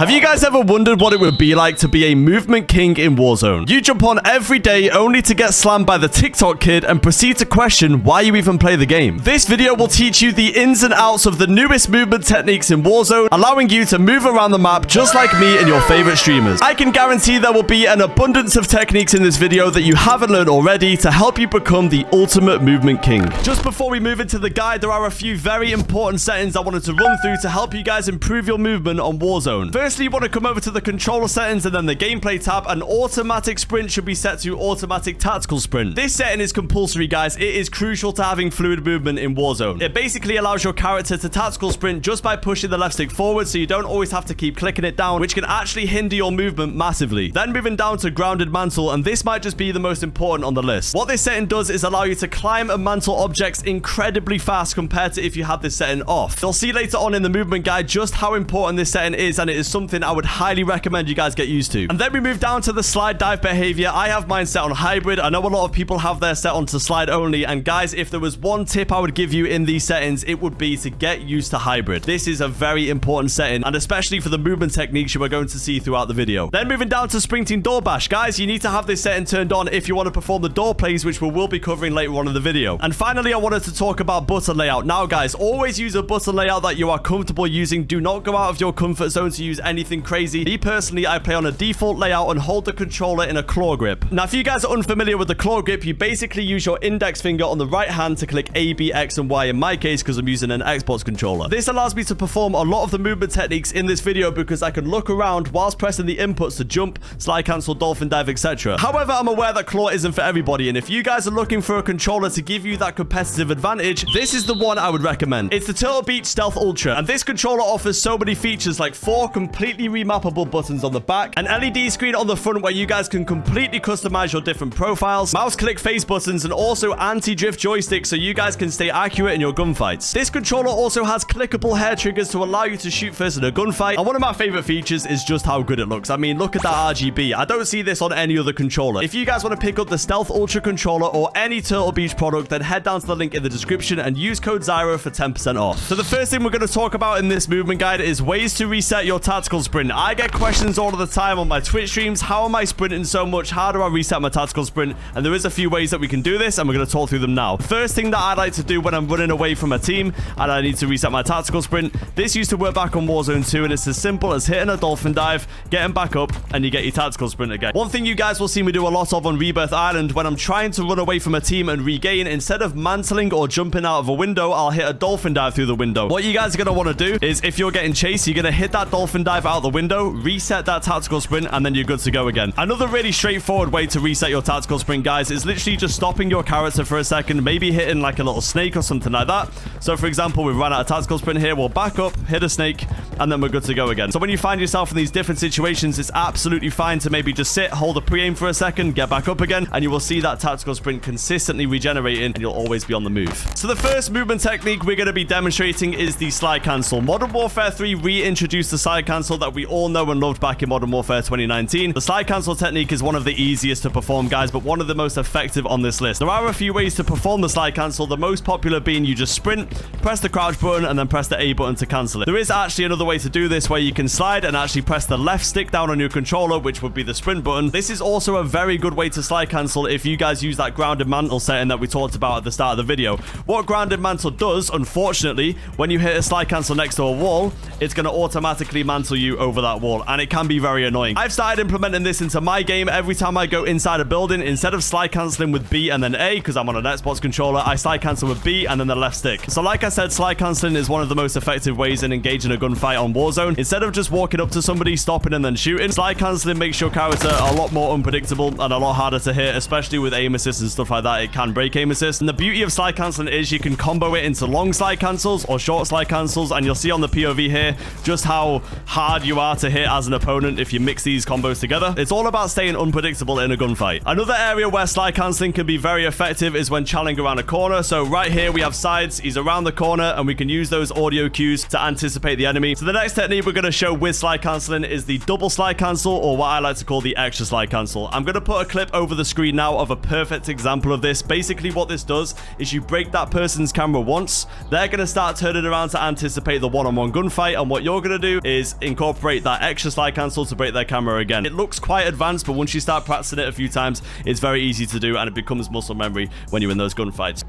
Have you guys ever wondered what it would be like to be a movement king in Warzone? You jump on every day only to get slammed by the TikTok kid and proceed to question why you even play the game. This video will teach you the ins and outs of the newest movement techniques in Warzone, allowing you to move around the map just like me and your favorite streamers. I can guarantee there will be an abundance of techniques in this video that you haven't learned already to help you become the ultimate movement king. Just before we move into the guide, there are a few very important settings I wanted to run through to help you guys improve your movement on Warzone. Firstly, you want to come over to the controller settings and then the gameplay tab, and automatic sprint should be set to automatic tactical sprint. This setting is compulsory, guys. It is crucial to having fluid movement in Warzone. It basically allows your character to tactical sprint just by pushing the left stick forward, so you don't always have to keep clicking it down, which can actually hinder your movement massively. Then moving down to grounded mantle, and this might just be the most important on the list. What this setting does is allow you to climb and mantle objects incredibly fast compared to if you had this setting off. You'll see later on in the movement guide just how important this setting is, and it is something I would highly recommend you guys get used to. And then we move down to the slide dive behavior. I have mine set on hybrid. I know a lot of people have their set onto slide only, and guys, if there was one tip I would give you in these settings, it would be to get used to hybrid. This is a very important setting, and especially for the movement techniques you are going to see throughout the video. Then moving down to sprinting door bash. Guys, you need to have this setting turned on if you want to perform the door plays, which we will be covering later on in the video. And finally, I wanted to talk about button layout. Now guys, always use a button layout that you are comfortable using. Do not go out of your comfort zone to use anything crazy. Me personally, I play on a default layout and hold the controller in a claw grip. Now if you guys are unfamiliar with the claw grip, you basically use your index finger on the right hand to click A, B, X, and Y in my case, because I'm using an Xbox controller. This allows me to perform a lot of the movement techniques in this video because I can look around whilst pressing the inputs to jump, slide cancel, dolphin dive, etc. However, I'm aware that claw isn't for everybody, and if you guys are looking for a controller to give you that competitive advantage, this is the one I would recommend. It's the Turtle Beach Stealth Ultra, and this controller offers so many features like 4 completely remappable buttons on the back, an LED screen on the front where you guys can completely customize your different profiles, mouse click face buttons, and also anti-drift joysticks so you guys can stay accurate in your gunfights. This controller also has clickable hair triggers to allow you to shoot first in a gunfight, and one of my favorite features is just how good it looks. I mean, look at that RGB. I don't see this on any other controller. If you guys want to pick up the Stealth Ultra controller or any Turtle Beach product, then head down to the link in the description and use code Zyro for 10% off. So the first thing we're going to talk about in this movement guide is ways to reset your tactical sprint. I get questions all of the time on my Twitch streams. How am I sprinting so much? How do I reset my tactical sprint? And there is a few ways that we can do this, and we're going to talk through them now. First thing that I like to do when I'm running away from a team and I need to reset my tactical sprint, this used to work back on Warzone 2, and it's as simple as hitting a dolphin dive, getting back up, and you get your tactical sprint again. One thing you guys will see me do a lot of on Rebirth Island, when I'm trying to run away from a team and regain, instead of mantling or jumping out of a window, I'll hit a dolphin dive through the window. What you guys are going to want to do is, if you're getting chased, you're going to hit that dolphin dive out the window, reset that tactical sprint, and then you're good to go again. Another really straightforward way to reset your tactical sprint, guys, is literally just stopping your character for a second, maybe hitting like a little snake or something like that. So for example, we've run out of tactical sprint here, we'll back up, hit a snake, and then we're good to go again. So when you find yourself in these different situations, it's absolutely fine to maybe just sit, hold a pre-aim for a second, get back up again, and you will see that tactical sprint consistently regenerating, and you'll always be on the move. So the first movement technique we're going to be demonstrating is the slide cancel. Modern Warfare 3 reintroduced the slide cancel that we all know and loved back in Modern Warfare 2019. The slide cancel technique is one of the easiest to perform, guys, but one of the most effective on this list. There are a few ways to perform the slide cancel, the most popular being you just sprint, press the crouch button, and then press the A button to cancel it. There is actually another way to do this where you can slide and actually press the left stick down on your controller, which would be the sprint button. This is also a very good way to slide cancel if you guys use that grounded mantle setting that we talked about at the start of the video. What grounded mantle does, unfortunately, when you hit a slide cancel next to a wall, it's going to automatically mantle you over that wall, and it can be very annoying. I've started implementing this into my game. Every time I go inside a building, instead of slide canceling with B and then A, because I'm on an Xbox controller, I slide cancel with B and then the left stick. So like I said, slide canceling is one of the most effective ways in engaging a gunfight on Warzone. Instead of just walking up to somebody, stopping, and then shooting, slide canceling makes your character a lot more unpredictable and a lot harder to hit, especially with aim assist and stuff like that. It can break aim assist. And the beauty of slide canceling is you can combo it into long slide cancels or short slide cancels, and you'll see on the POV here just how hard you are to hit as an opponent if you mix these combos together. It's all about staying unpredictable in a gunfight. Another area where slide canceling can be very effective is when channeling around a corner. So right here we have sides, he's around the corner, and we can use those audio cues to anticipate the enemy. So the next technique we're going to show with slide cancelling is the double slide cancel, or what I like to call the extra slide cancel. I'm going to put a clip over the screen now of a perfect example of this. Basically what this does is you break that person's camera once, they're going to start turning around to anticipate the one-on-one gunfight, and what you're going to do is incorporate that extra slide cancel to break their camera again. It looks quite advanced, but once you start practicing it a few times, it's very easy to do, and it becomes muscle memory when you're in those gunfights.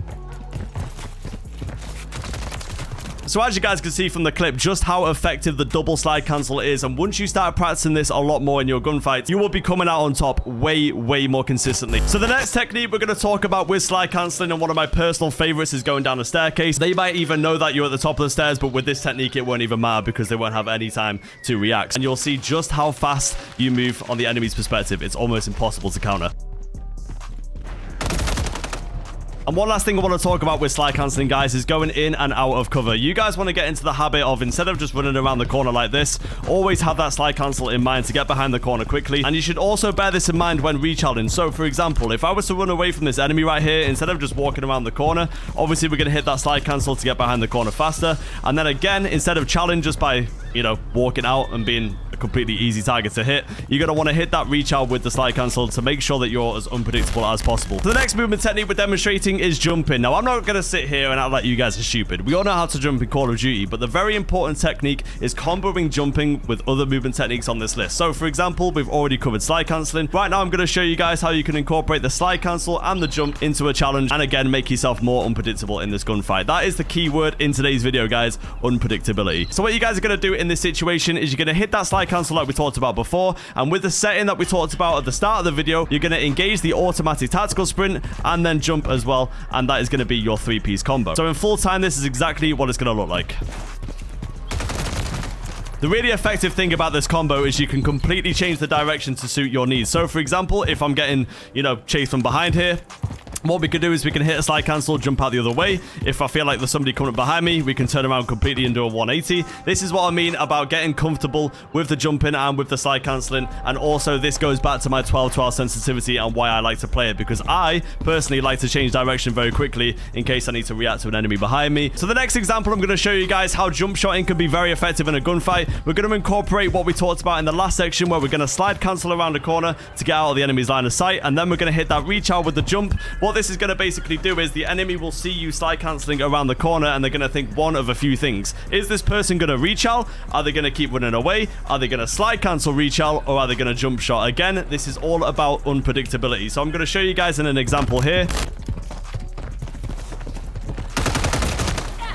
So as you guys can see from the clip, just how effective the double slide cancel is, and once you start practicing this a lot more in your gunfights, you will be coming out on top way more consistently. So the next technique we're going to talk about with slide cancelling, and one of my personal favorites, is going down a staircase. They might even know that you're at the top of the stairs, but with this technique it won't even matter because they won't have any time to react, and you'll see just how fast you move on the enemy's perspective. It's almost impossible to counter. And one last thing I want to talk about with slide cancelling, guys, is going in and out of cover. You guys want to get into the habit of, instead of just running around the corner like this, always have that slide cancel in mind to get behind the corner quickly. And you should also bear this in mind when rechallenging. So for example, if I was to run away from this enemy right here, instead of just walking around the corner, obviously we're going to hit that slide cancel to get behind the corner faster. And then again, instead of challenge just by, you know, walking out and being a completely easy target to hit, you're going to want to hit that reach out with the slide cancel to make sure that you're as unpredictable as possible. So the next movement technique we're demonstrating is jumping. Now, I'm not going to sit here and act like you guys are stupid. We all know how to jump in Call of Duty, but the very important technique is comboing jumping with other movement techniques on this list. So for example, we've already covered slide cancelling. Right now, I'm going to show you guys how you can incorporate the slide cancel and the jump into a challenge, and again, make yourself more unpredictable in this gunfight. That is the key word in today's video, guys: unpredictability. So what you guys are going to do in this situation is you're going to hit that slide cancel like we talked about before, and with the setting that we talked about at the start of the video, you're going to engage the automatic tactical sprint and then jump as well, and that is going to be your three-piece combo. So in full time, this is exactly what it's going to look like. The really effective thing about this combo is you can completely change the direction to suit your needs. So for example, if I'm getting, you know, chased from behind here, what we can do is we can hit a slide cancel, jump out the other way. If I feel like there's somebody coming up behind me, we can turn around completely and do a 180. This is what I mean about getting comfortable with the jumping and with the slide cancelling. And also, this goes back to my 12-12 sensitivity and why I like to play it, because I personally like to change direction very quickly in case I need to react to an enemy behind me. So the next example, I'm going to show you guys how jump shotting can be very effective in a gunfight. We're going to incorporate what we talked about in the last section, where we're going to slide cancel around the corner to get out of the enemy's line of sight, and then we're going to hit that reach out with the jump. What this is going to basically do is the enemy will see you slide cancelling around the corner, and they're going to think one of a few things. Is this person going to reach out? Are they going to keep running away? Are they going to slide cancel reach out? Or are they going to jump shot? Again, this is all about unpredictability. So I'm going to show you guys in an example here.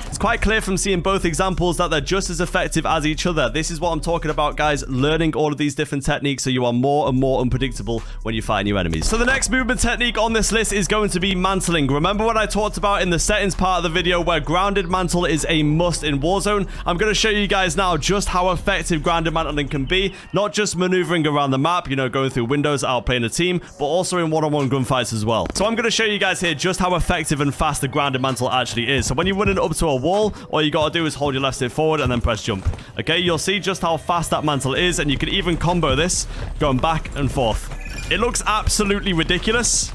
It's quite clear from seeing both examples that they're just as effective as each other. This is what I'm talking about, guys, learning all of these different techniques so you are more and more unpredictable when you fight new enemies. So the next movement technique on this list is going to be mantling. Remember what I talked about in the settings part of the video where grounded mantle is a must in Warzone? I'm going to show you guys now just how effective grounded mantling can be, not just maneuvering around the map, you know, going through windows, outplaying a team, but also in one-on-one gunfights as well. So I'm going to show you guys here just how effective and fast the grounded mantle actually is. So when you're running up to a wall, all you gotta do is hold your left stick forward and then press jump. Okay, you'll see just how fast that mantle is, and you can even combo this going back and forth. It looks absolutely ridiculous,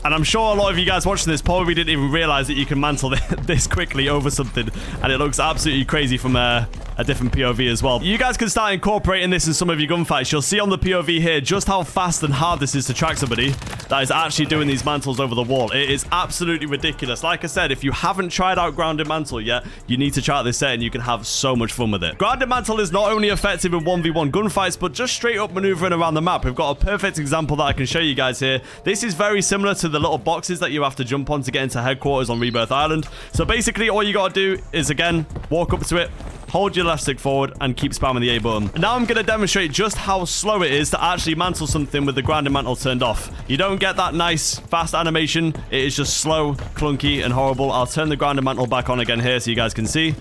and I'm sure a lot of you guys watching this probably didn't even realize that you can mantle this quickly over something, and it looks absolutely crazy from a different POV as well. You guys can start incorporating this in some of your gunfights. You'll see on the POV here just how fast and hard this is to track somebody that is actually doing these mantles over the wall. It is absolutely ridiculous. Like I said, if you haven't tried out grounded mantle yet, you need to try out this set and you can have so much fun with it. Grounded mantle is not only effective in 1v1 gunfights, but just straight up maneuvering around the map. We've got a perfect example that I can show you guys here. This is very similar to the little boxes that you have to jump on to get into headquarters on Rebirth Island. So basically all you gotta do is, again, walk up to it, hold your left stick forward, and keep spamming the A button. Now I'm going to demonstrate just how slow it is to actually mantle something with the grounded mantle turned off. You don't get that nice, fast animation. It is just slow, clunky, and horrible. I'll turn the grounded mantle back on again here so you guys can see.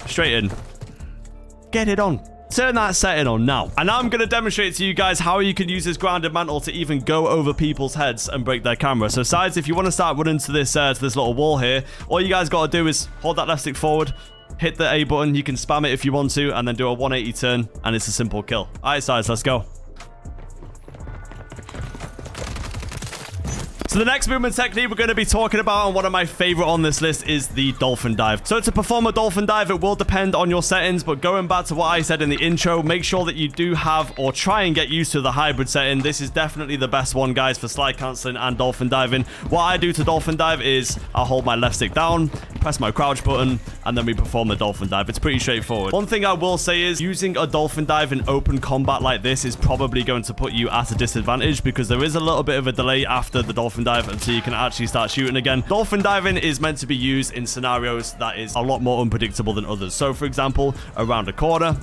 Straight in. Get it on. Turn that setting on now. And now I'm going to demonstrate to you guys how you can use this grounded mantle to even go over people's heads and break their camera. So sides, if you want to start running to this little wall here, all you guys got to do is hold that left stick forward, hit the A button. You can spam it if you want to, and then do a 180 turn, and it's a simple kill. All right, sides, let's go. So the next movement technique we're going to be talking about, and one of my favorite on this list, is the dolphin dive. So to perform a dolphin dive, it will depend on your settings, but going back to what I said in the intro, make sure that you do have or try and get used to the hybrid setting. This is definitely the best one, guys, for slide cancelling and dolphin diving. What I do to dolphin dive is I'll hold my left stick down, press my crouch button, and then we perform the dolphin dive. It's pretty straightforward. One thing I will say is using a dolphin dive in open combat like this is probably going to put you at a disadvantage, because there is a little bit of a delay after the dolphin dive until you can actually start shooting again. Dolphin diving is meant to be used in scenarios that is a lot more unpredictable than others. So for example, around a corner,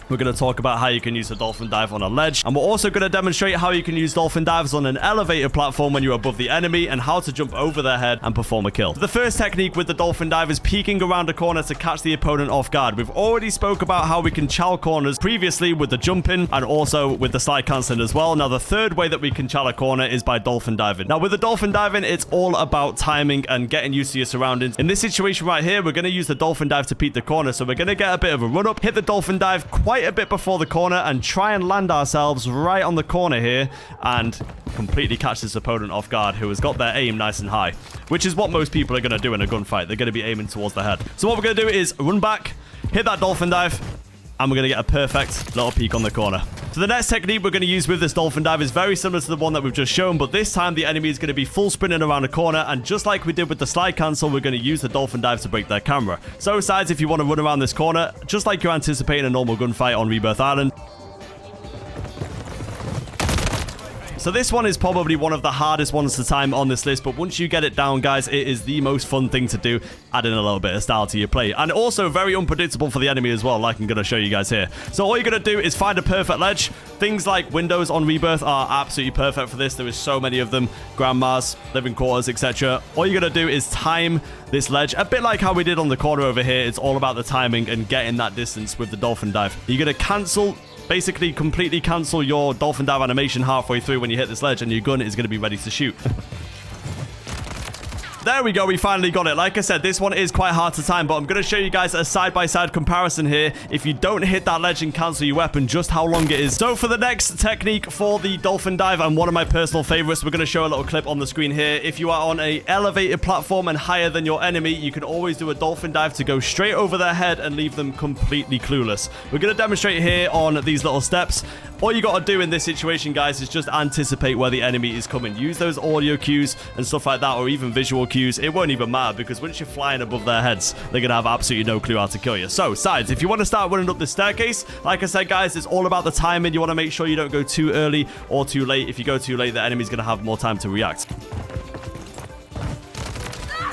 we're going to talk about how you can use a dolphin dive on a ledge. And we're also going to demonstrate how you can use dolphin dives on an elevated platform when you're above the enemy, and how to jump over their head and perform a kill. The first technique with the dolphin dive is peeking around a corner to catch the opponent off guard. We've already spoke about how we can chow corners previously with the jumping and also with the slide cancelling as well. Now, the third way that we can chow a corner is by dolphin diving. Now, with the dolphin diving, it's all about timing and getting used to your surroundings. In this situation right here, we're going to use the dolphin dive to peek the corner. So we're going to get a bit of a run up, hit the dolphin dive quite a bit before the corner, and try and land ourselves right on the corner here and completely catch this opponent off guard, who has got their aim nice and high, which is what most people are going to do in a gunfight. They're going to be aiming towards the head. So what we're going to do is run back, hit that dolphin dive, and we're going to get a perfect little peek on the corner. So the next technique we're going to use with this dolphin dive is very similar to the one that we've just shown, but this time the enemy is going to be full sprinting around a corner, and just like we did with the slide cancel, we're going to use the dolphin dive to break their camera. So sides, if you want to run around this corner, just like you're anticipating a normal gunfight on Rebirth Island. So this one is probably one of the hardest ones to time on this list, but once you get it down, guys, it is the most fun thing to do, adding a little bit of style to your play. And also very unpredictable for the enemy as well, like I'm going to show you guys here. So all you're going to do is find a perfect ledge. Things like windows on Rebirth are absolutely perfect for this. There is so many of them. Grandmas, living quarters, etc. All you're going to do is time this ledge, a bit like how we did on the corner over here. It's all about the timing and getting that distance with the dolphin dive. You're going to cancel... basically completely cancel your dolphin dive animation halfway through when you hit this ledge, and your gun is going to be ready to shoot. There we go, we finally got it. Like I said, this one is quite hard to time, but I'm going to show you guys a side-by-side comparison here. If you don't hit that ledge and cancel your weapon, just how long it is. So for the next technique for the dolphin dive, and one of my personal favorites, we're going to show a little clip on the screen here. If you are on a elevated platform and higher than your enemy, you can always do a dolphin dive to go straight over their head and leave them completely clueless. We're going to demonstrate here on these little steps. All you got to do in this situation, guys, is just anticipate where the enemy is coming. Use those audio cues and stuff like that, or even visual cues. It won't even matter, because once you're flying above their heads, they're going to have absolutely no clue how to kill you. So, sides, if you want to start running up the staircase, like I said, guys, it's all about the timing. You want to make sure you don't go too early or too late. If you go too late, the enemy's going to have more time to react.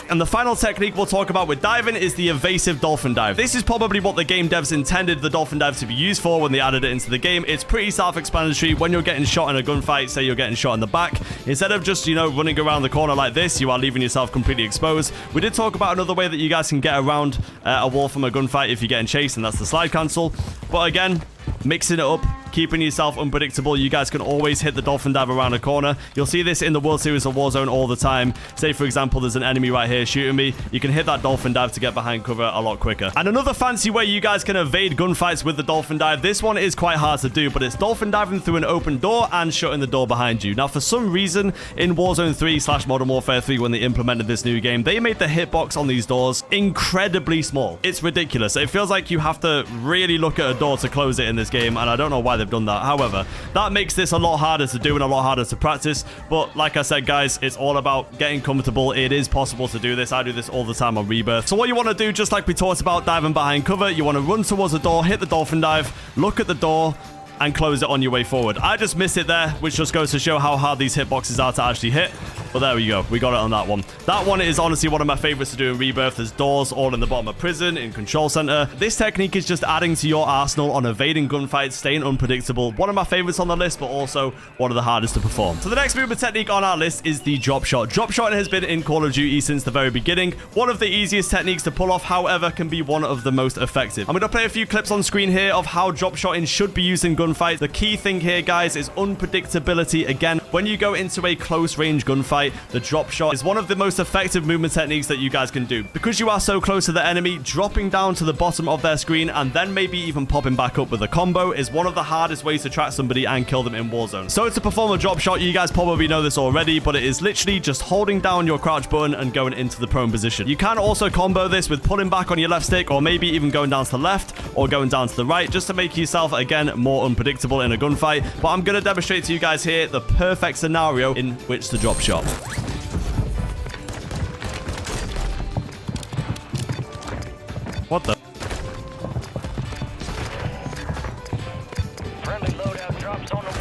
And the final technique we'll talk about with diving is the evasive dolphin dive. This is probably what the game devs intended the dolphin dive to be used for when they added it into the game. It's pretty self-explanatory. When you're getting shot in a gunfight, say you're getting shot in the back, instead of just, running around the corner like this, you are leaving yourself completely exposed. We did talk about another way that you guys can get around a wall from a gunfight if you're getting chased, and that's the slide cancel. But again, mixing it up, keeping yourself unpredictable, you guys can always hit the dolphin dive around a corner. You'll see this in the World Series of Warzone all the time. Say, for example, there's an enemy right here shooting me. You can hit that dolphin dive to get behind cover a lot quicker. And another fancy way you guys can evade gunfights with the dolphin dive, this one is quite hard to do, but it's dolphin diving through an open door and shutting the door behind you. Now, for some reason, in Warzone 3/Modern Warfare 3, when they implemented this new game, they made the hitbox on these doors incredibly small. It's ridiculous. It feels like you have to really look at a door to close it in this game, and I don't know why they've done that. However, that makes this a lot harder to do and a lot harder to practice. But like I said, guys, it's all about getting comfortable. It is possible to do this. I do this all the time on Rebirth. So what you want to do, just like we talked about diving behind cover, you want to run towards the door, hit the dolphin dive, look at the door, and close it on your way forward. I just missed it there, which just goes to show how hard these hitboxes are to actually hit. But there we go. We got it on that one. That one is honestly one of my favorites to do in Rebirth. There's doors all in the bottom of prison, in Control Center. This technique is just adding to your arsenal on evading gunfights, staying unpredictable. One of my favorites on the list, but also one of the hardest to perform. So the next movement technique on our list is the drop shot. Drop shotting has been in Call of Duty since the very beginning. One of the easiest techniques to pull off, however, can be one of the most effective. I'm going to play a few clips on screen here of how drop shotting should be used in gunfights gunfight. The key thing here, guys, is unpredictability. Again, when you go into a close range gunfight, the drop shot is one of the most effective movement techniques that you guys can do. Because you are so close to the enemy, dropping down to the bottom of their screen and then maybe even popping back up with a combo is one of the hardest ways to track somebody and kill them in Warzone. So to perform a drop shot, you guys probably know this already, but it is literally just holding down your crouch button and going into the prone position. You can also combo this with pulling back on your left stick, or maybe even going down to the left or going down to the right, just to make yourself, again, more unpredictable in a gunfight. But I'm going to demonstrate to you guys here the perfect scenario in which to drop shot. What the? Friendly loadout drops on the...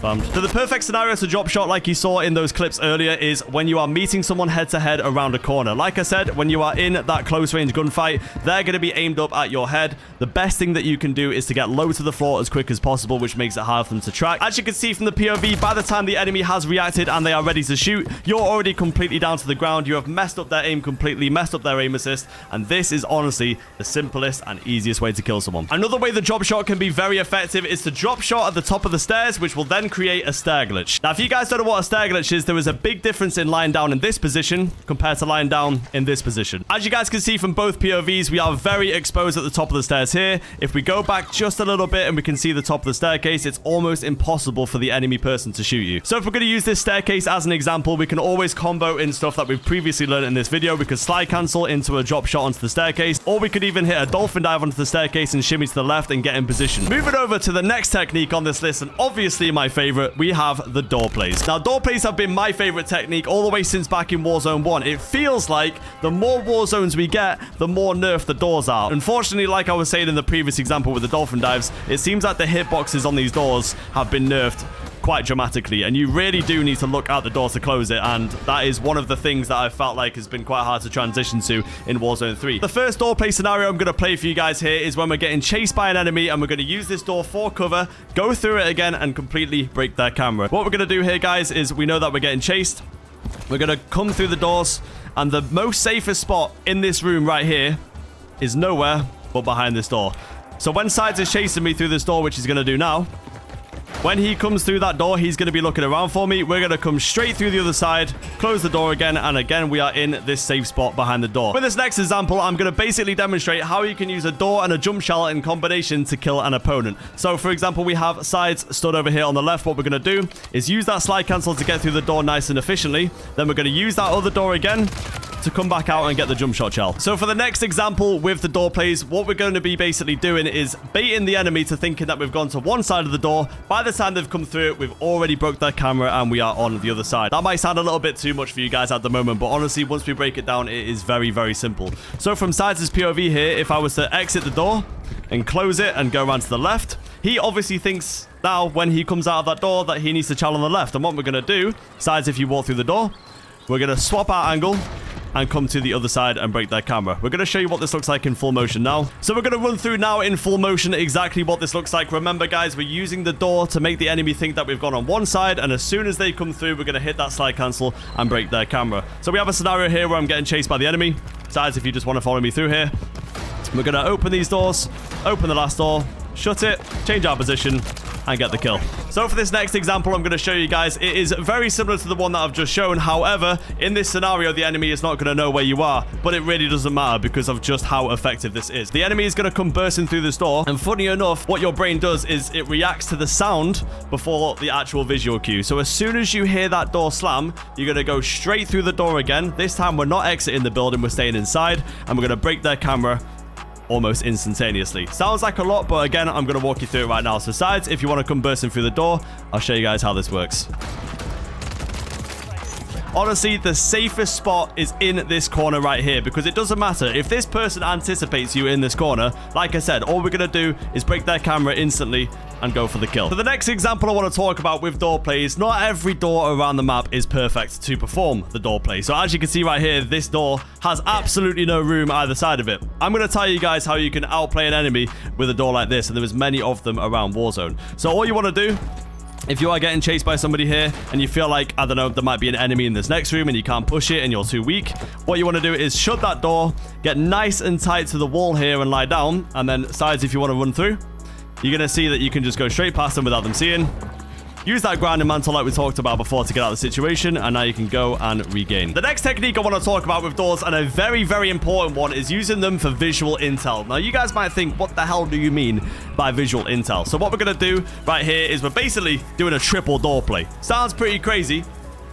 So the perfect scenario to drop shot, like you saw in those clips earlier, is when you are meeting someone head to head around a corner. Like I said, when you are in that close range gunfight, they're going to be aimed up at your head. The best thing that you can do is to get low to the floor as quick as possible, which makes it hard for them to track. As you can see from the POV, by the time the enemy has reacted and they are ready to shoot, you're already completely down to the ground. You have messed up their aim completely, messed up their aim assist, and this is honestly the simplest and easiest way to kill someone. Another way the drop shot can be very effective is to drop shot at the top of the stairs, which will then create a stair glitch. Now, if you guys don't know what a stair glitch is, there is a big difference in lying down in this position compared to lying down in this position. As you guys can see from both POVs, we are very exposed at the top of the stairs here. If we go back just a little bit and we can see the top of the staircase, it's almost impossible for the enemy person to shoot you. So if we're going to use this staircase as an example, we can always combo in stuff that we've previously learned in this video. We could slide cancel into a drop shot onto the staircase, or we could even hit a dolphin dive onto the staircase and shimmy to the left and get in position. Moving over to the next technique on this list, and obviously my favorite, we have the Doorplays. Now, Doorplays have been my favorite technique all the way since back in Warzone 1. It feels like the more Warzones we get, the more nerfed the doors are. Unfortunately, like I was saying in the previous example with the dolphin dives, it seems like the hitboxes on these doors have been nerfed quite dramatically, and you really do need to look out the door to close it, and that is one of the things that I felt like has been quite hard to transition to in Warzone 3. The first door play scenario I'm going to play for you guys here is when we're getting chased by an enemy, and we're going to use this door for cover, go through it again, and completely break their camera. What we're going to do here, guys, is we know that we're getting chased. We're going to come through the doors, and the most safest spot in this room right here is nowhere but behind this door. So when Sides is chasing me through this door, which he's going to do now, when he comes through that door, he's going to be looking around for me. We're going to come straight through the other side, close the door again, and again, we are in this safe spot behind the door. With this next example, I'm going to basically demonstrate how you can use a door and a jump shell in combination to kill an opponent. So, for example, we have Sides stood over here on the left. What we're going to do is use that slide cancel to get through the door nice and efficiently. Then we're going to use that other door again to come back out and get the jump shot shell. So for the next example with the door plays, what we're going to be basically doing is baiting the enemy to thinking that we've gone to one side of the door. By the time they've come through it, we've already broke their camera and we are on the other side. That might sound a little bit too much for you guys at the moment, but honestly, once we break it down, it is very, very simple. So from Sides' POV here, if I was to exit the door and close it and go around to the left, he obviously thinks now when he comes out of that door that he needs to challenge on the left. And what we're going to do, Sides, if you walk through the door, we're going to swap our angle and come to the other side and break their camera. We're going to show you what this looks like in full motion now. So we're going to run through now in full motion exactly what this looks like. Remember, guys, we're using the door to make the enemy think that we've gone on one side, and as soon as they come through, we're going to hit that slide cancel and break their camera. So we have a scenario here where I'm getting chased by the enemy. Sides, if you just want to follow me through here, we're going to open these doors, open the last door, shut it, change our position, and get the kill. So for this next example, I'm going to show you guys, it is very similar to the one that I've just shown. However, in this scenario, the enemy is not going to know where you are, but it really doesn't matter because of just how effective this is. The enemy is going to come bursting through this door, and funny enough, what your brain does is it reacts to the sound before the actual visual cue. So as soon as you hear that door slam, you're going to go straight through the door again. This time, we're not exiting the building, we're staying inside, and we're going to break their camera almost instantaneously. Sounds like a lot, but again, I'm going to walk you through it right now. So Sides, if you want to come bursting through the door, I'll show you guys how this works. Honestly, the safest spot is in this corner right here because it doesn't matter. If this person anticipates you in this corner, like I said, all we're going to do is break their camera instantly and go for the kill. For the next example I want to talk about with door plays, not every door around the map is perfect to perform the door play. So as you can see right here, this door has absolutely no room either side of it. I'm going to tell you guys how you can outplay an enemy with a door like this, and there is many of them around Warzone. So all you want to do, if you are getting chased by somebody here and you feel like, I don't know, there might be an enemy in this next room and you can't push it and you're too weak, what you want to do is shut that door, get nice and tight to the wall here and lie down, and then Sides, if you want to run through, you're going to see that you can just go straight past them without them seeing. Use that grounding mantle like we talked about before to get out of the situation, and now you can go and regain. The next technique I want to talk about with doors, and a very, very important one, is using them for visual intel. Now, you guys might think, what the hell do you mean by visual intel? So what we're going to do right here is we're basically doing a triple door play. Sounds pretty crazy,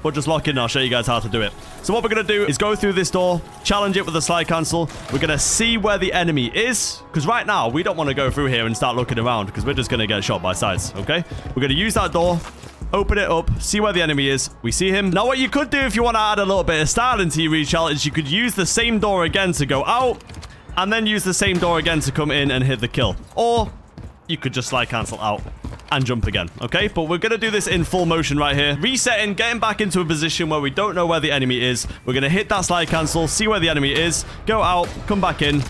but just lock in and I'll show you guys how to do it. So what we're going to do is go through this door, challenge it with a slide cancel. We're going to see where the enemy is, because right now we don't want to go through here and start looking around because we're just going to get shot by sides, okay? We're going to use that door, open it up, see where the enemy is. We see him. Now what you could do if you want to add a little bit of style into your rechal is you could use the same door again to go out and then use the same door again to come in and hit the kill. Or you could just slide cancel out and jump again, okay? But we're going to do this in full motion right here. Resetting, getting back into a position where we don't know where the enemy is. We're going to hit that slide cancel, see where the enemy is, go out, come back in,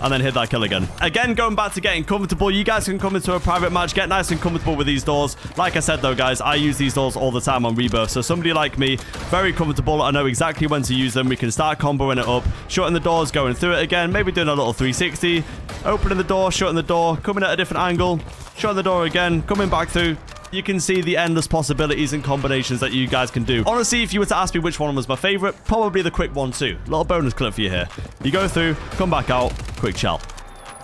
and then hit that kill again. Again, going back to getting comfortable, you guys can come into a private match, get nice and comfortable with these doors. Like I said though, guys, I use these doors all the time on Rebirth, so somebody like me, very comfortable, I know exactly when to use them. We can start comboing it up, shutting the doors, going through it again, maybe doing a little 360, opening the door, shutting the door, coming at a different angle, shutting the door again, coming back through. You can see the endless possibilities and combinations that you guys can do. Honestly, if you were to ask me which one was my favorite, probably the quick one too. Little bonus clip for you here. You go through, come back out, quick chal.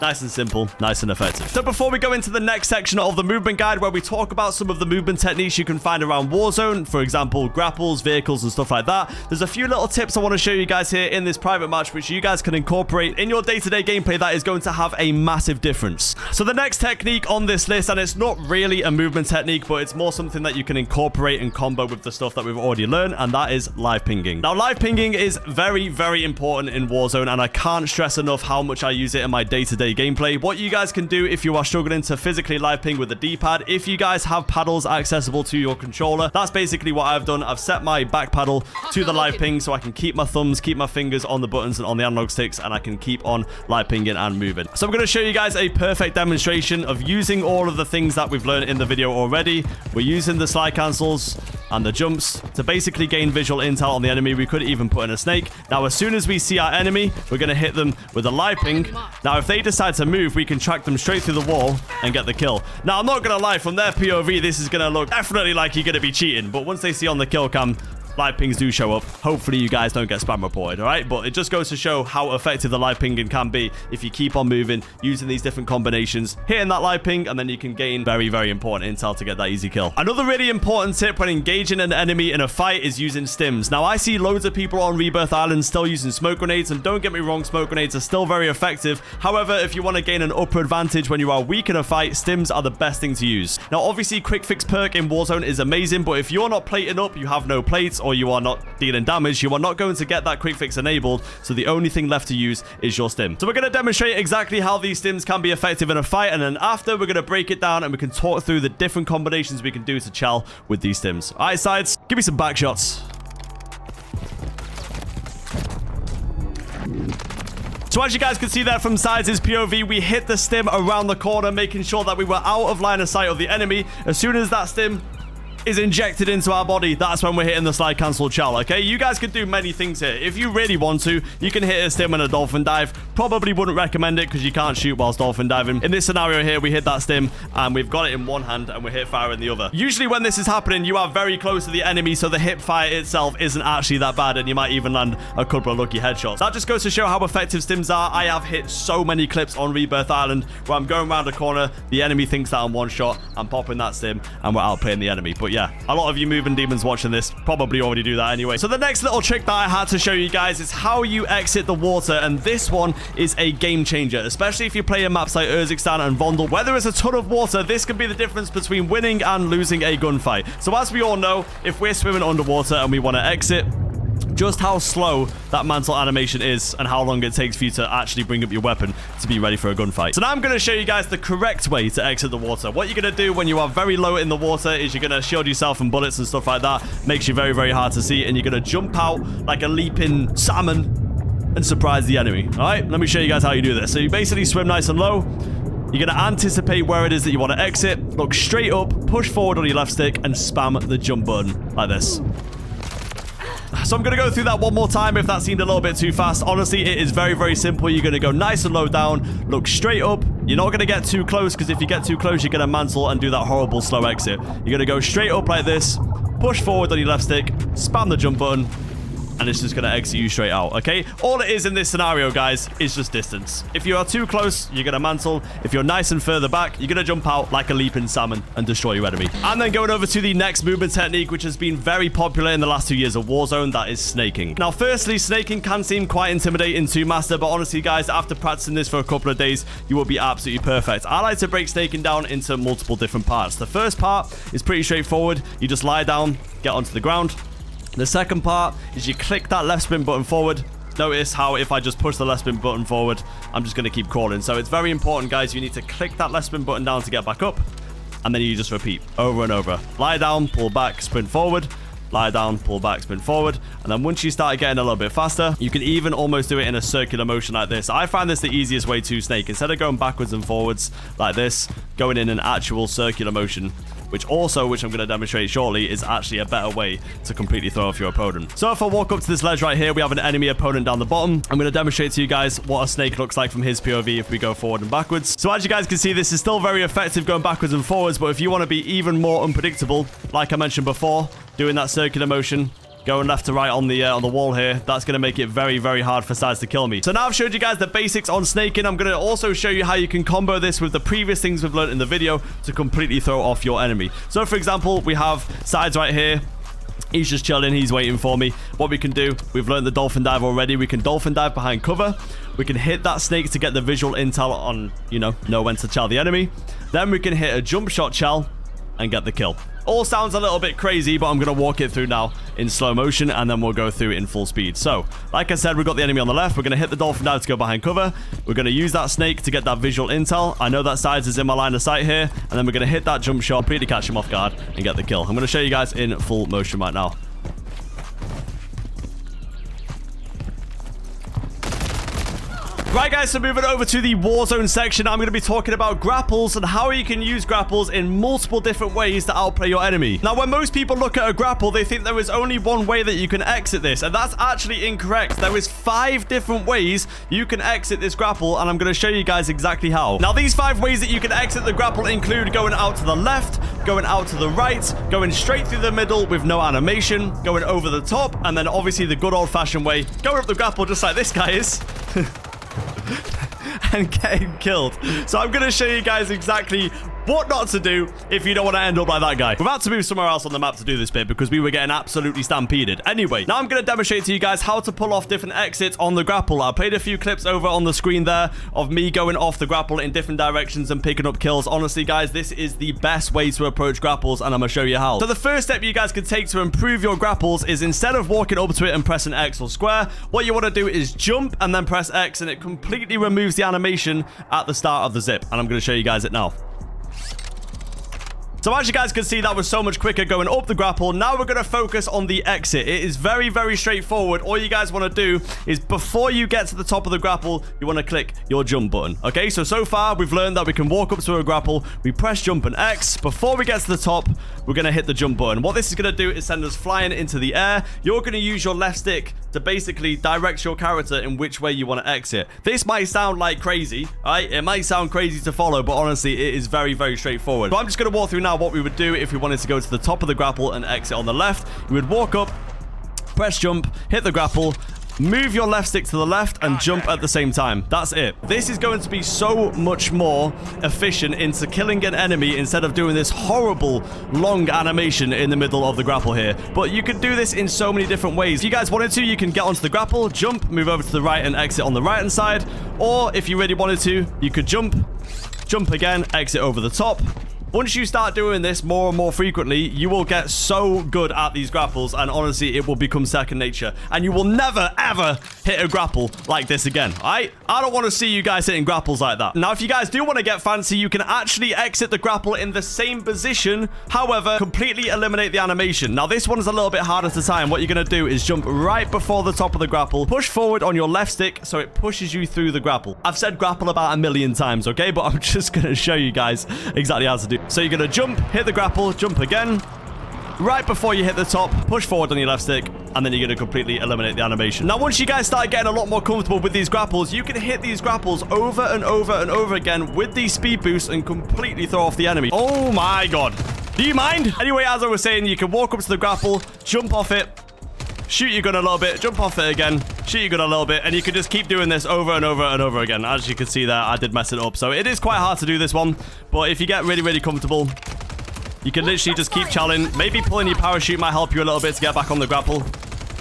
Nice and simple, nice and effective. So before we go into the next section of the movement guide where we talk about some of the movement techniques you can find around Warzone, for example, grapples, vehicles, and stuff like that, there's a few little tips I want to show you guys here in this private match which you guys can incorporate in your day-to-day gameplay that is going to have a massive difference. So the next technique on this list, and it's not really a movement technique, but it's more something that you can incorporate and combo with the stuff that we've already learned, and that is live pinging. Now, live pinging is very, very important in Warzone, and I can't stress enough how much I use it in my day-to-day gameplay. What you guys can do if you are struggling to physically live ping with the D-pad, if you guys have paddles accessible to your controller, that's basically what I've done. I've set my back paddle to the live ping so I can keep my thumbs, keep my fingers on the buttons and on the analog sticks, and I can keep on live pinging and moving. So I'm going to show you guys a perfect demonstration of using all of the things that we've learned in the video already. We're using the slide cancels and the jumps to basically gain visual intel on the enemy. We could even put in a snake. Now, as soon as we see our enemy, we're going to hit them with a live ping. Now, if they decide to move, we can track them straight through the wall and get the kill. Now, I'm not going to lie, from their POV, this is going to look definitely like you're going to be cheating. But once they see on the kill cam, live pings do show up. Hopefully you guys don't get spam reported, all right? But it just goes to show how effective the live pinging can be if you keep on moving, using these different combinations, hitting that live ping, and then you can gain very, very important intel to get that easy kill. Another really important tip when engaging an enemy in a fight is using stims. Now, I see loads of people on Rebirth Island still using smoke grenades, and don't get me wrong, smoke grenades are still very effective. However, if you want to gain an upper advantage when you are weak in a fight, stims are the best thing to use. Now, obviously, quick fix perk in Warzone is amazing, but if you're not plating up, you have no plates, or you are not dealing damage, you are not going to get that quick fix enabled, so the only thing left to use is your stim. So we're going to demonstrate exactly how these stims can be effective in a fight, and then after, we're going to break it down and we can talk through the different combinations we can do to chal with these stims. All right, sides, give me some back shots. So as you guys can see there from Sides' POV, we hit the stim around the corner, making sure that we were out of line of sight of the enemy. As soon as that stim is injected into our body, that's when we're hitting the slide cancel chal, okay? You guys can do many things here. If you really want to, you can hit a stim and a dolphin dive. Probably wouldn't recommend it because you can't shoot whilst dolphin diving. In this scenario here, we hit that stim and we've got it in one hand and we're hip fire in the other. Usually when this is happening, you are very close to the enemy, so the hip fire itself isn't actually that bad, and you might even land a couple of lucky headshots. That just goes to show how effective stims are. I have hit so many clips on Rebirth Island where I'm going around a corner, the enemy thinks that I'm one shot, I'm popping that stim, and we're outplaying the enemy. But yeah, a lot of you moving demons watching this probably already do that anyway. So the next little trick that I had to show you guys is how you exit the water, and this one is a game changer, especially if you play in maps like Exoghost and Vondel, where there is a ton of water. This can be the difference between winning and losing a gunfight. So as we all know, if we're swimming underwater and we want to exit, just how slow that mantle animation is and how long it takes for you to actually bring up your weapon to be ready for a gunfight. So now I'm going to show you guys the correct way to exit the water. What you're going to do when you are very low in the water is you're going to shield yourself from bullets and stuff like that. Makes you very, very hard to see, and you're going to jump out like a leaping salmon and surprise the enemy. All right, let me show you guys how you do this. So you basically swim nice and low. You're going to anticipate where it is that you want to exit, look straight up, push forward on your left stick, and spam the jump button like this. So I'm going to go through that one more time if that seemed a little bit too fast. Honestly, it is very, very simple. You're going to go nice and low down, look straight up, You're not going to get too close, because if you get too close, you're going to mantle and do that horrible slow exit. You're going to go straight up like this, push forward on your left stick, spam the jump button, and it's just going to exit you straight out, okay? All it is in this scenario, guys, is just distance. If you are too close, you're going to mantle. If you're nice and further back, you're going to jump out like a leaping salmon and destroy your enemy. And then going over to the next movement technique, which has been very popular in the last 2 years of Warzone, that is snaking. Now, firstly, snaking can seem quite intimidating to master, but honestly, guys, after practicing this for a couple of days, you will be absolutely perfect. I like to break snaking down into multiple different parts. The first part is pretty straightforward. You just lie down, get onto the ground. The second part is you click that left spin button forward. Notice how if I just push the left spin button forward, I'm just going to keep crawling. So it's very important, guys. You need to click that left spin button down to get back up. And then you just repeat over and over. Lie down, pull back, sprint forward. Lie down, pull back, sprint forward. And then once you start getting a little bit faster, you can even almost do it in a circular motion like this. I find this the easiest way to snake. Instead of going backwards and forwards like this, going in an actual circular motion, which I'm going to demonstrate shortly, is actually a better way to completely throw off your opponent. So if I walk up to this ledge right here, we have an enemy opponent down the bottom. I'm going to demonstrate to you guys what a snake looks like from his POV if we go forward and backwards. So as you guys can see, this is still very effective going backwards and forwards, but if you want to be even more unpredictable, like I mentioned before, doing that circular motion, going left to right on the wall here, that's going to make it very, very hard for sides to kill me. So now I've showed you guys the basics on snaking. I'm going to also show you how you can combo this with the previous things we've learned in the video to completely throw off your enemy. So for example, we have sides right here. He's just chilling. He's waiting for me. What we can do, we've learned the dolphin dive already. We can dolphin dive behind cover. We can hit that snake to get the visual intel on, know when to chow the enemy. Then we can hit a jump shot chow and get the kill. All sounds a little bit crazy, but I'm going to walk it through now in slow motion, and then we'll go through it in full speed. So, like I said, we've got the enemy on the left. We're going to hit the dolphin dive to go behind cover. We're going to use that snake to get that visual intel. I know that sides is in my line of sight here, and then we're going to hit that jump shot, completely catch him off guard, and get the kill. I'm going to show you guys in full motion right now. Right, guys, so moving over to the Warzone section, I'm going to be talking about grapples and how you can use grapples in multiple different ways to outplay your enemy. Now, when most people look at a grapple, they think there is only one way that you can exit this, and that's actually incorrect. There is 5 different ways you can exit this grapple, and I'm going to show you guys exactly how. Now, these 5 ways that you can exit the grapple include going out to the left, going out to the right, going straight through the middle with no animation, going over the top, and then obviously the good old-fashioned way, going up the grapple just like this guy is. And getting killed. So I'm going to show you guys exactly what not to do if you don't want to end up like that guy. We've had to move somewhere else on the map to do this bit because we were getting absolutely stampeded. Anyway, now I'm going to demonstrate to you guys how to pull off different exits on the grapple. I played a few clips over on the screen there of me going off the grapple in different directions and picking up kills. Honestly, guys, this is the best way to approach grapples, and I'm going to show you how. So the first step you guys can take to improve your grapples is instead of walking up to it and pressing X or square, what you want to do is jump and then press X, and it completely removes the animation at the start of the zip. And I'm going to show you guys it now. So as you guys can see, that was so much quicker going up the grapple. Now we're going to focus on the exit. It is very, very straightforward. All you guys want to do is before you get to the top of the grapple, you want to click your jump button. Okay, so far we've learned that we can walk up to a grapple. We press jump and X. Before we get to the top, we're going to hit the jump button. What this is going to do is send us flying into the air. You're going to use your left stick to basically direct your character in which way you want to exit. This might sound like crazy, right? It might sound crazy to follow, but honestly, it is very, very straightforward. So I'm just going to walk through now what we would do if we wanted to go to the top of the grapple and exit on the left. You would walk up, press jump, hit the grapple, move your left stick to the left, and jump at the same time. That's it. This is going to be so much more efficient into killing an enemy instead of doing this horrible long animation in the middle of the grapple here. But you can do this in so many different ways. If you guys wanted to, you can get onto the grapple, jump, move over to the right and exit on the right hand side. Or if you really wanted to, you could jump again, exit over the top. Once you start doing this more and more frequently, you will get so good at these grapples, and honestly, it will become second nature. And you will never, ever hit a grapple like this again, all right? I don't want to see you guys hitting grapples like that. Now, if you guys do want to get fancy, you can actually exit the grapple in the same position, however, completely eliminate the animation. Now, this one is a little bit harder to time. What you're going to do is jump right before the top of the grapple, push forward on your left stick so it pushes you through the grapple. I've said grapple about 1,000,000 times, okay? But I'm just going to show you guys exactly how to do it. So you're going to jump, hit the grapple, jump again. Right before you hit the top, push forward on your left stick, and then you're going to completely eliminate the animation. Now, once you guys start getting a lot more comfortable with these grapples, you can hit these grapples over and over and over again with these speed boosts and completely throw off the enemy. Oh my god. Do you mind? Anyway, as I was saying, you can walk up to the grapple, jump off it, shoot your gun a little bit, jump off it again, shoot your gun a little bit, and you can just keep doing this over and over and over again. As you can see there, I did mess it up. So it is quite hard to do this one, but if you get really, really comfortable, you can literally just keep challenging. Maybe pulling your parachute might help you a little bit to get back on the grapple.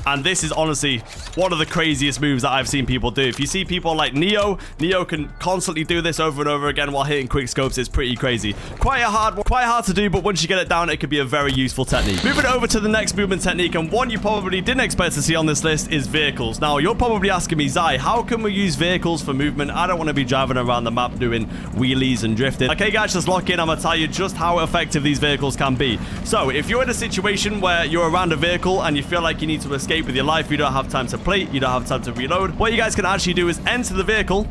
And this is honestly one of the craziest moves that I've seen people do. If you see people like Neo can constantly do this over and over again while hitting quick scopes. It's pretty crazy. Quite hard to do, but once you get it down, it could be a very useful technique. Moving over to the next movement technique, and one you probably didn't expect to see on this list is vehicles. Now, you're probably asking me, Zai, how can we use vehicles for movement? I don't want to be driving around the map doing wheelies and drifting. Okay, guys, just lock in. I'm going to tell you just how effective these vehicles can be. So, if you're in a situation where you're around a vehicle and you feel like you need to escape with your life, you don't have time to plate, you don't have time to reload, what you guys can actually do is enter the vehicle,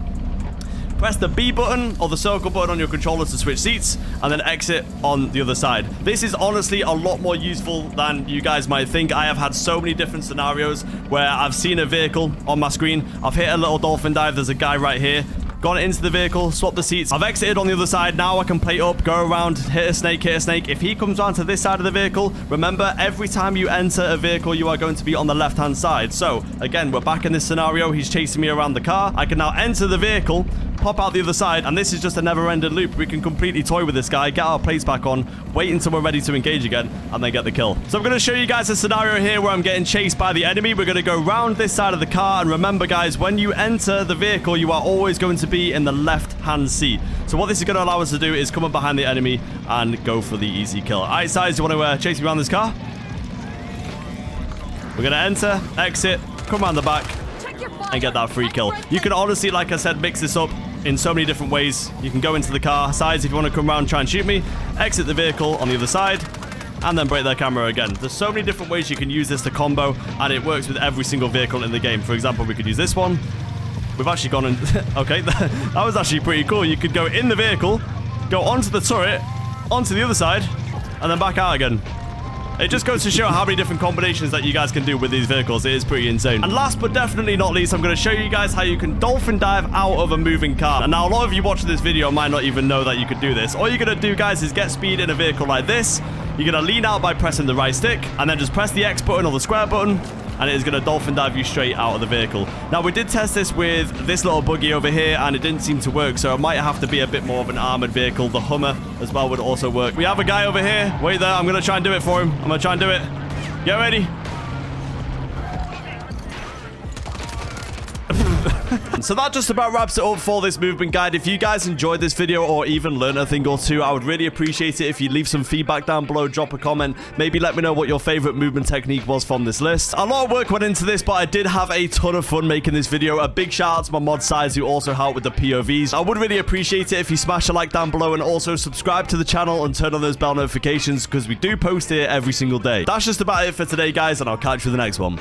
press the B button or the circle button on your controller to switch seats, and then exit on the other side. This is honestly a lot more useful than you guys might think. I have had so many different scenarios where I've seen a vehicle on my screen, I've hit a little dolphin dive, there's a guy right here, gone into the vehicle, swapped the seats, I've exited on the other side. Now I can plate up, go around, hit a snake. If he comes onto this side of the vehicle, remember, every time you enter a vehicle, you are going to be on the left-hand side. So, again, we're back in this scenario. He's chasing me around the car. I can now enter the vehicle, pop out the other side, and this is just a never-ending loop. We can completely toy with this guy, get our plates back on, wait until we're ready to engage again, and then get the kill. So I'm going to show you guys a scenario here where I'm getting chased by the enemy. We're going to go round this side of the car, and remember, guys, when you enter the vehicle, you are always going to be in the left-hand seat. So what this is going to allow us to do is come up behind the enemy and go for the easy kill. All right, Size, you want to chase me around this car? We're going to enter, exit, come around the back, and get that free kill. You can honestly, like I said, mix this up in so many different ways. You can go into the car. Size, if you want to come around and try and shoot me, exit the vehicle on the other side, and then break their camera again. There's so many different ways you can use this to combo, and it works with every single vehicle in the game. For example, we could use this one. We've actually gone in... Okay, that was actually pretty cool. You could go in the vehicle, go onto the turret, onto the other side, and then back out again. It just goes to show how many different combinations that you guys can do with these vehicles. It is pretty insane. And last but definitely not least, I'm going to show you guys how you can dolphin dive out of a moving car. And now a lot of you watching this video might not even know that you could do this. All you're going to do, guys, is get speed in a vehicle like this. You're going to lean out by pressing the right stick, and then just press the X button or the square button, and it is going to dolphin dive you straight out of the vehicle. Now, we did test this with this little buggy over here, and it didn't seem to work, so it might have to be a bit more of an armored vehicle. The Hummer as well would also work. We have a guy over here. Wait there. I'm going to try and do it for him. I'm going to try and do it. Get ready. So that just about wraps it up for this movement guide. If you guys enjoyed this video or even learned a thing or two, I would really appreciate it if you leave some feedback down below, drop a comment, maybe let me know what your favorite movement technique was from this list. A lot of work went into this, but I did have a ton of fun making this video. A big shout out to my mod Size, who also helped with the POVs. I would really appreciate it if you smash a like down below and also subscribe to the channel and turn on those bell notifications, because we do post here every single day. That's just about it for today, guys, and I'll catch you in the next one.